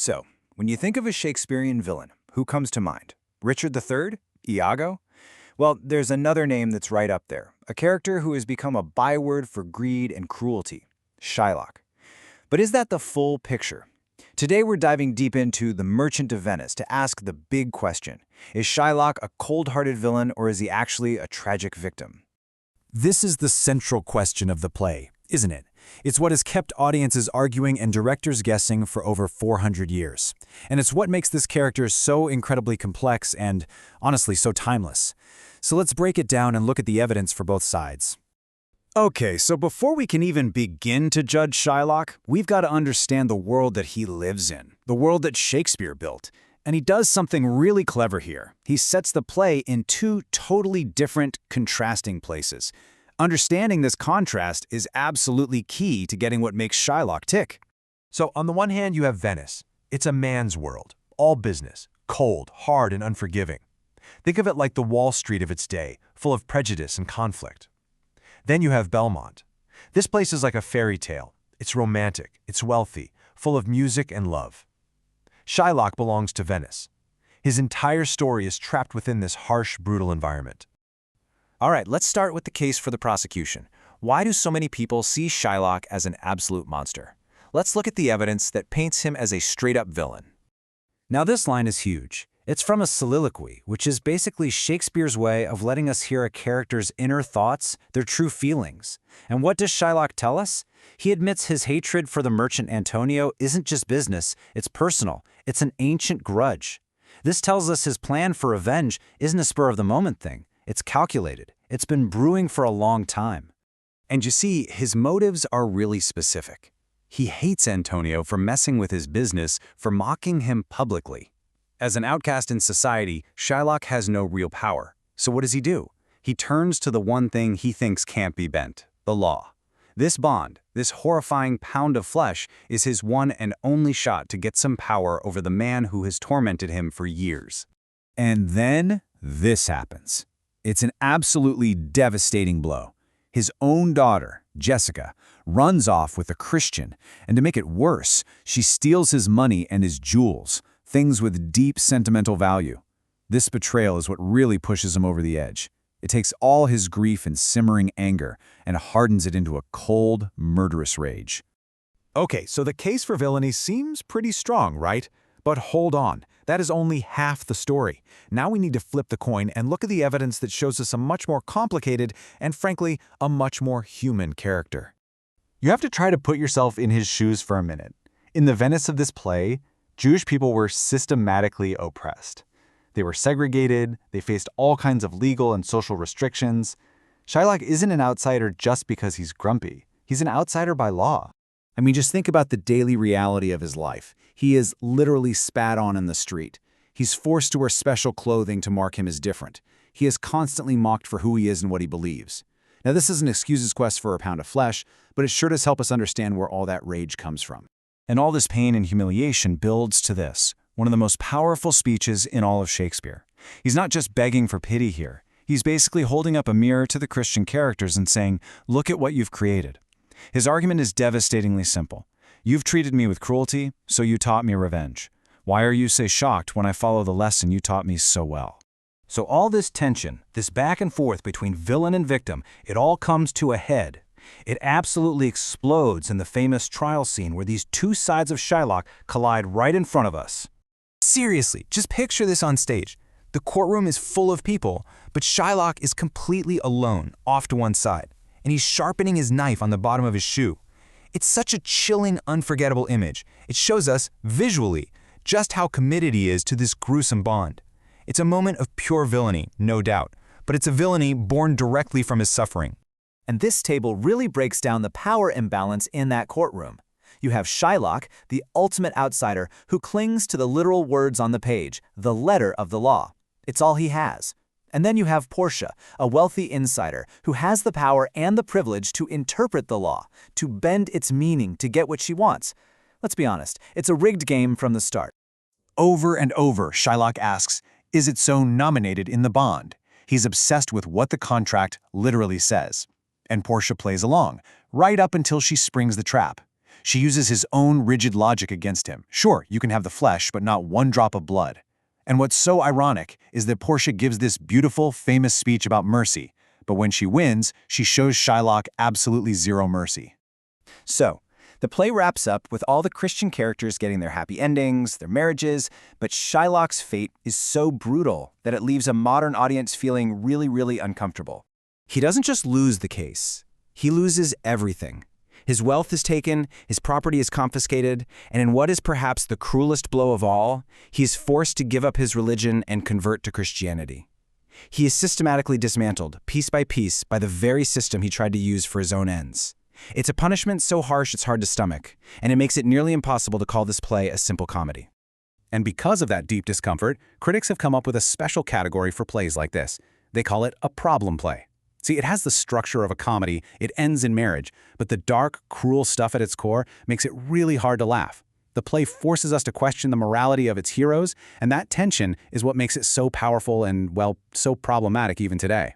So, when you think of a Shakespearean villain, who comes to mind? Richard III? Iago? Well, there's another name that's right up there, a character who has become a byword for greed and cruelty, Shylock. But is that the full picture? Today we're diving deep into The Merchant of Venice to ask the big question. Is Shylock a cold-hearted villain or is he actually a tragic victim? This is the central question of the play, isn't it? It's what has kept audiences arguing and directors guessing for over 400 years. And it's what makes this character so incredibly complex and, honestly, so timeless. So let's break it down and look at the evidence for both sides. Okay, so before we can even begin to judge Shylock, we've got to understand the world that he lives in, the world that Shakespeare built. And he does something really clever here. He sets the play in two totally different, contrasting places. Understanding this contrast is absolutely key to getting what makes Shylock tick. So on the one hand, you have Venice. It's a man's world, all business, cold, hard, and unforgiving. Think of it like the Wall Street of its day, full of prejudice and conflict. Then you have Belmont. This place is like a fairy tale. It's romantic, it's wealthy, full of music and love. Shylock belongs to Venice. His entire story is trapped within this harsh, brutal environment. All right, let's start with the case for the prosecution. Why do so many people see Shylock as an absolute monster? Let's look at the evidence that paints him as a straight-up villain. Now this line is huge. It's from a soliloquy, which is basically Shakespeare's way of letting us hear a character's inner thoughts, their true feelings. And what does Shylock tell us? He admits his hatred for the merchant Antonio isn't just business, it's personal. It's an ancient grudge. This tells us his plan for revenge isn't a spur-of-the-moment thing. It's calculated. It's been brewing for a long time. And you see, his motives are really specific. He hates Antonio for messing with his business, for mocking him publicly. As an outcast in society, Shylock has no real power. So what does he do? He turns to the one thing he thinks can't be bent, the law. This bond, this horrifying pound of flesh, is his one and only shot to get some power over the man who has tormented him for years. And then this happens. It's an absolutely devastating blow. His own daughter, Jessica, runs off with a Christian, and to make it worse, she steals his money and his jewels, things with deep sentimental value. This betrayal is what really pushes him over the edge. It takes all his grief and simmering anger and hardens it into a cold, murderous rage. Okay, so the case for villainy seems pretty strong, right? But hold on, that is only half the story. Now we need to flip the coin and look at the evidence that shows us a much more complicated and, frankly, a much more human character. You have to try to put yourself in his shoes for a minute. In the Venice of this play, Jewish people were systematically oppressed. They were segregated, they faced all kinds of legal and social restrictions. Shylock isn't an outsider just because he's grumpy. He's an outsider by law. I mean, just think about the daily reality of his life. He is literally spat on in the street. He's forced to wear special clothing to mark him as different. He is constantly mocked for who he is and what he believes. Now, this doesn't excuse his quest for a pound of flesh, but it sure does help us understand where all that rage comes from. And all this pain and humiliation builds to this, one of the most powerful speeches in all of Shakespeare. He's not just begging for pity here. He's basically holding up a mirror to the Christian characters and saying, look at what you've created. His argument is devastatingly simple. You've treated me with cruelty, so you taught me revenge. Why are you so shocked when I follow the lesson you taught me so well? So all this tension, this back and forth between villain and victim, it all comes to a head. It absolutely explodes in the famous trial scene where these two sides of Shylock collide right in front of us. Seriously, just picture this on stage. The courtroom is full of people, but Shylock is completely alone, off to one side, and he's sharpening his knife on the bottom of his shoe. It's such a chilling, unforgettable image. It shows us, visually, just how committed he is to this gruesome bond. It's a moment of pure villainy, no doubt, but it's a villainy born directly from his suffering. And this table really breaks down the power imbalance in that courtroom. You have Shylock, the ultimate outsider, who clings to the literal words on the page, the letter of the law. It's all he has. And then you have Portia, a wealthy insider, who has the power and the privilege to interpret the law, to bend its meaning to get what she wants. Let's be honest, it's a rigged game from the start. Over and over, Shylock asks, is it so nominated in the bond? He's obsessed with what the contract literally says. And Portia plays along, right up until she springs the trap. She uses his own rigid logic against him. Sure, you can have the flesh, but not one drop of blood. And what's so ironic is that Portia gives this beautiful, famous speech about mercy, but when she wins, she shows Shylock absolutely zero mercy. So, the play wraps up with all the Christian characters getting their happy endings, their marriages, but Shylock's fate is so brutal that it leaves a modern audience feeling really, really uncomfortable. He doesn't just lose the case, he loses everything. His wealth is taken, his property is confiscated, and in what is perhaps the cruelest blow of all, he is forced to give up his religion and convert to Christianity. He is systematically dismantled, piece by piece, by the very system he tried to use for his own ends. It's a punishment so harsh it's hard to stomach, and it makes it nearly impossible to call this play a simple comedy. And because of that deep discomfort, critics have come up with a special category for plays like this. They call it a problem play. See, it has the structure of a comedy, it ends in marriage, but the dark, cruel stuff at its core makes it really hard to laugh. The play forces us to question the morality of its heroes, and that tension is what makes it so powerful and, well, so problematic even today.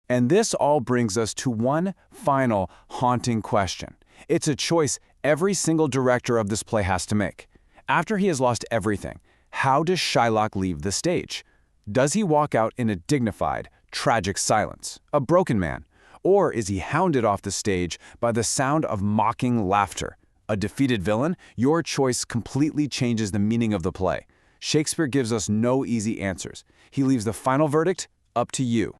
And this all brings us to one final haunting question. It's a choice every single director of this play has to make. After he has lost everything, how does Shylock leave the stage? Does he walk out in a dignified, tragic silence, a broken man? Or is he hounded off the stage by the sound of mocking laughter? A defeated villain? Your choice completely changes the meaning of the play. Shakespeare gives us no easy answers. He leaves the final verdict up to you.